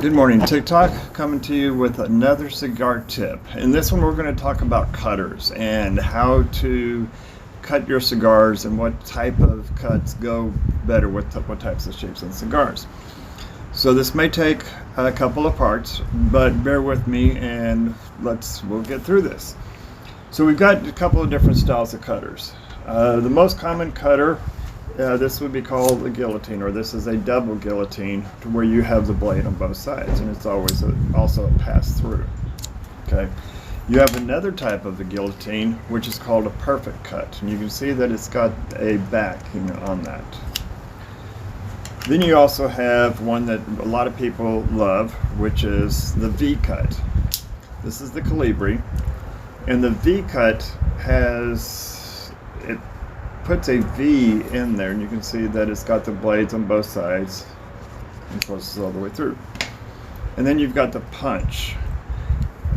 Good morning, TikTok, coming to you with another cigar tip. In this one, we're going to talk about cutters and how to cut your cigars and what type of cuts go better with what types of shapes and cigars. So this may take a couple of parts, but bear with me and we'll get through this. So we've got a couple of different styles of cutters. The most common cutter, this would be called a guillotine, or this is a double guillotine, to where you have the blade on both sides, and it's always also a pass-through. Okay, you have another type of the guillotine, which is called a perfect cut, and you can see that it's got a backing on that. Then you also have one that a lot of people love, which is the V-cut. This is the Calibri, and the V-cut puts a V in there, and you can see that it's got the blades on both sides and closes all the way through. And then you've got the punch,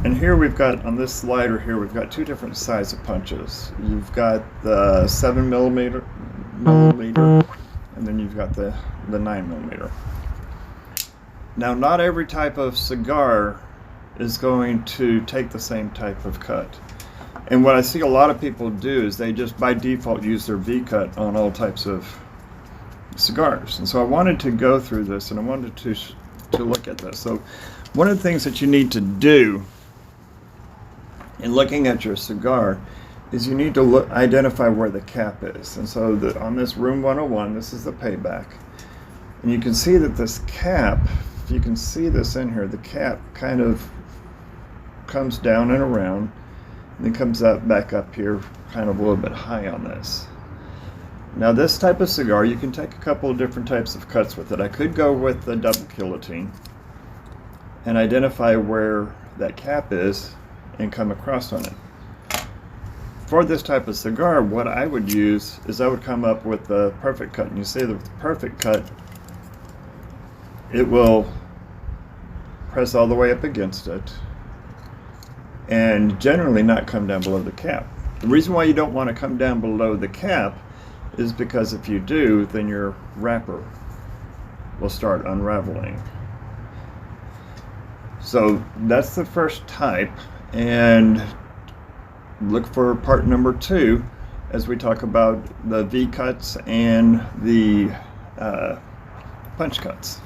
and here we've got, on this slider here, we've got two different size of punches. You've got the 7 millimeter, and then you've got the 9 millimeter. Now, not every type of cigar is going to take the same type of cut. And what I see a lot of people do is they just by default use their V-cut on all types of cigars. And so I wanted to go through this, and I wanted to look at this. So one of the things that you need to do in looking at your cigar is you need to identify where the cap is. And so on this Room 101, this is the payback. And you can see that this cap, if you can see this in here, the cap kind of comes down and around, and then comes up back up here, kind of a little bit high on this. Now this type of cigar, you can take a couple of different types of cuts with it. I could go with the double guillotine and identify where that cap is and come across on it. For this type of cigar, what I would use is I would come up with the perfect cut. And you see that with the perfect cut, it will press all the way up against it and generally not come down below the cap. The reason why you don't want to come down below the cap is because if you do, then your wrapper will start unraveling. So that's the first type, and look for part number 2 as we talk about the V cuts and the punch cuts.